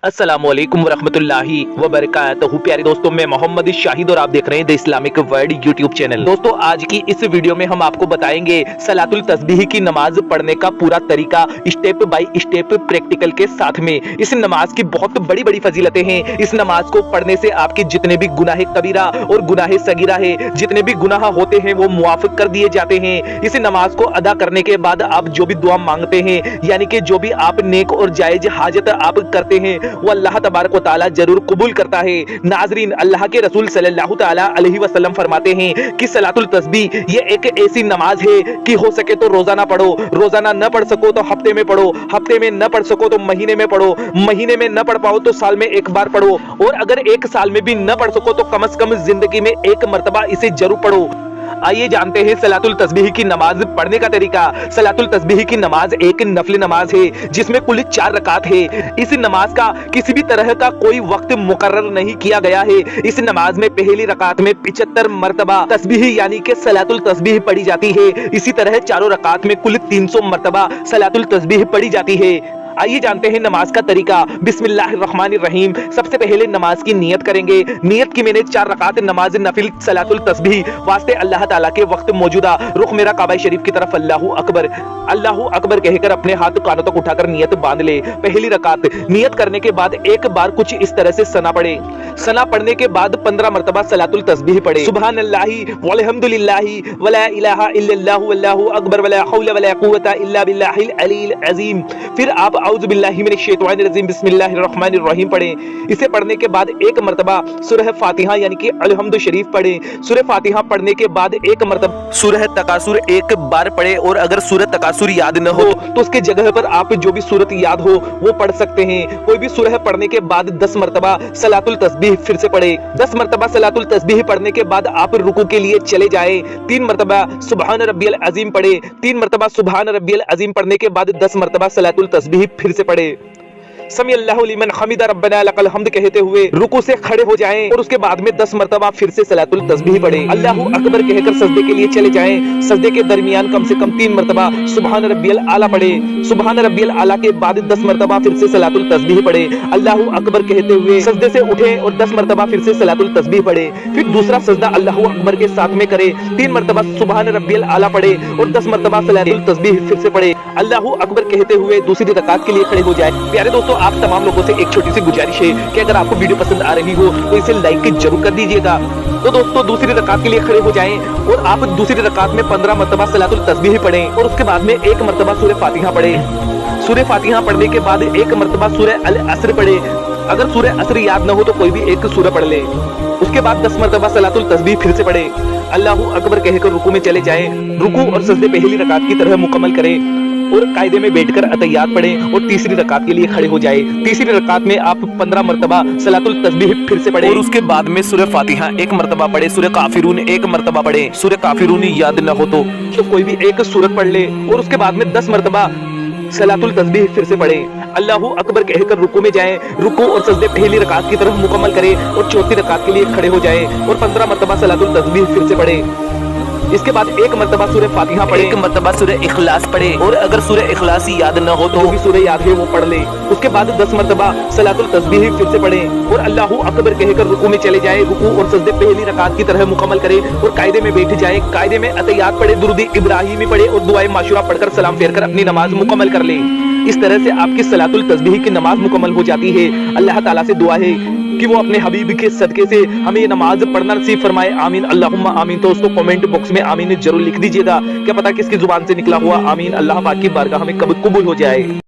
अस्सलाम वालेकुम वरहमतुल्लाहि वबरकातुहू। प्यारे दोस्तों, मैं मोहम्मद शाहिद और आप देख रहे हैं the Islamic world YouTube channel. दोस्तों, आज की इस वीडियो में हम आपको बताएंगे सलातुल तस्बीह की नमाज पढ़ने का पूरा तरीका स्टेप बाय स्टेप प्रैक्टिकल के साथ में। इस नमाज की बहुत बड़ी बड़ी फजीलतें हैं। इस नमाज को पढ़ने से आपके जितने भी गुनाह कबीरा और गुनाह सगीरा है, जितने भी गुनाह होते हैं वो मुआफ कर दिए जाते हैं। इस नमाज को अदा करने के बाद आप जो भी दुआ मांगते हैं, यानी कि जो भी आप नेक और जायज हाजत आप करते हैं, वो अल्लाह तबारक व तआला जरूर कबूल करता है। नाजरीन, अल्लाह के रसूल सल्लल्लाहु तआला अलैहि वसल्लम फरमाते हैं कि सलातुल तस्बीह ये एक ऐसी नमाज है कि हो सके तो रोजाना पढ़ो, रोजाना न पढ़ सको तो हफ्ते में पढ़ो, हफ्ते में न पढ़ सको तो महीने में पढ़ो, महीने में न पढ़ पाओ तो साल में एक बार पढ़ो, और अगर एक साल में भी न पढ़ सको तो कम से कम जिंदगी में एक मर्तबा इसे जरूर पढ़ो। आइए जानते हैं सलातुल तस्बीह की नमाज पढ़ने का तरीका। सलातुल तस्बीह की नमाज एक नफली नमाज है जिसमें कुल 4 रकात है। इस नमाज का किसी भी तरह का कोई वक्त मुकर्रर नहीं किया गया है। इस नमाज में पहली रकात में 75 मर्तबा तस्बीह यानी कि सलातुल तस्बीह पढ़ी जाती है। इसी तरह चारों रकात में कुल 300 मर्तबा सलातुल तस्बीह पढ़ी जाती है। आइए जानते हैं नमाज का तरीका। बिस्मिल्लाहिर्रहमानिर्रहीम। सबसे पहले नमाज की नियत करेंगे। नियत की मैंने 4 रकात नमाज नफिल सलातुल तस्बीह वास्ते अल्लाह ताला के वक्त मौजूदा रुख मेरा काबा शरीफ की तरफ अल्लाहु अकबर कहकर अपने हाथ कानों तक उठाकर नियत बांध ले। पहली रकात नियत करने के बाद एक बार कुछ इस तरह से सना पढ़े। सना पढ़ने के बाद 15 मर्तबा सलातुल तस्बीह पढ़े। सुबहानल्लाहि वल्हम्दुलिल्लाहि वला इलाहा इल्लल्लाहु वल्लाहु अकबर वला हौला वला कुव्वता इल्ला बिल्लाहिल अलील अजीम। फिर आप औज़ु बिल्लाहि मिनश शैतानिर रजीम बिस्मिल्लाहिर्रहमानिर्रहीम पढ़ें। इसे पढ़ने के बाद एक मर्तबा सूरह फातिहा यानी कि अलहम्दु शरीफ पढ़ें। सूरह फातिहा पढ़ने के बाद एक मर्तबा सूरह तकासुर एक बार पढ़े, और अगर सूरह तकासुर याद न हो तो उसके जगह पर आप जो भी सूरत याद हो वो पढ़ सकते हैं। कोई भी सूरह पढ़ने के बाद 10 मर्तबा सलातुल तस्बीह फिर से पढ़े। 10 मर्तबा सलातुल तस्बीह पढ़ने के बाद आप रुकू के लिए चले जाएं। 3 मर्तबा सुबहान रब्बियल अजीम पढ़े। 3 मर्तबा सुबहान रब्बियल अजीम पढ़ने के बाद 10 मर्तबा सलातुल तस्बीह फिर से पढ़े। समी अल्लाहु लिमन हमिदा रब्बना लकल हम्द कहते हुए रुकू से खड़े हो जाएं, और उसके बाद में 10 मर्तबा फिर से सलातुल तस्बीह पढ़े। अल्लाहु अकबर कहकर सजदे के लिए चले जाएं। सजदे के दरमियान कम से कम 3 मर्तबा सुबहान रब्बियल आला पढ़े। सुबहान रब्बियल आला के बाद 10 मर्तबा फिर से सलातुल तस्बीह पढ़े। अल्लाहु अकबर कहते हुए सजदे से उठे और 10 मर्तबा फिर से सलातुल तस्बीह पढ़े। फिर दूसरा सजदा अल्लाहु अकबर के साथ में करे। 3 मर्तबा सुबहान रब्बियल आला पढ़े और 10 मर्तबा सलातुल तस्बीह फिर से पढ़े। अल्लाहु अकबर कहते हुए दूसरी रकात के लिए खड़े हो जाए। प्यारे दोस्तों, आप तमाम लोगों से एक छोटी सी गुजारिश है कि अगर आपको वीडियो पसंद आ रही हो तो इसे लाइक जरूर कर दीजिएगा। तो दोस्तों, दूसरी रकात के लिए खड़े हो जाएं और आप दूसरी रकात में 15 मर्तबा सलातुल तस्बीह पढ़ें, और उसके बाद में एक मर्तबा सूरह फातिहा पढ़ें। सूरह फातिहा पढ़ने के बाद एक मर्तबा सूरह अल असर पढ़े। अगर सूरह असर याद न हो तो कोई भी एक सूरह पढ़ ले। उसके बाद 10 मर्तबा सलातुल तस्बीह फिर से पढ़े। अल्लाहु अकबर कहकर रुकू में चले जाएं। रुकू और सजदे पहली रकात की तरह मुकम्मल करें और कायदे में बैठकर अतहियात पढ़ें, और तीसरी रकात के लिए खड़े हो जाए। तीसरी रकात में आप 15 मर्तबा सलातुल तस्बीह फिर से पढ़ें, और उसके बाद में सूरह फातिहा एक मर्तबा पढ़े। सूरह काफिरून एक मर्तबा पढ़े। सूरह काफिरून याद न हो तो कोई भी एक सूरत पढ़ ले, और उसके बाद में 10 मर्तबा सलातुल तस्बीह फिर से पढ़े। अल्लाहु अकबर कहकर रुकू में जाएं। रुकू और सजदे पहली रकात की तरफ मुकम्मल करें और चौथी रकात के लिए खड़े हो जाएं, और 15 मर्तबा सलातुल तस्बीह फिर से पढ़े। इसके बाद एक मर्तबा सूरह फातिहा पढ़े, एक मर्तबा सूरह इखलास पढ़े, और अगर सूरह इखलास याद न हो तो भी सूरह याद है वो पढ़ ले। उसके बाद 10 मर्तबा सलातुल तस्बीह फिर से पढ़े और अल्लाहु अकबर कहकर रुकू में चले जाएं। रुकू और सजदे पहली रकात की तरह मुकम्मल करें और कायदे में बैठ जाएं। कायदे में अतहियात पढ़े, दुरूद इब्राहिमी पढ़े और दुआए माशूरा पढ़कर सलाम फेर कर अपनी नमाज मुकम्मल कर ले। इस तरह से आपकी सलातुल तस्बीह की नमाज मुकम्मल हो जाती है। अल्लाह ताला से दुआ है कि वो अपने हबीब के सदके से हमें ये नमाज पढ़ना नसीब फरमाए। आमीन अल्लाहुम्मा आमीन। तो उसको कमेंट बॉक्स में आमीन जरूर लिख दीजिएगा। क्या पता किसकी जुबान से निकला हुआ आमीन अल्लाह पाक की बारगाह में कब कबूल हो जाए।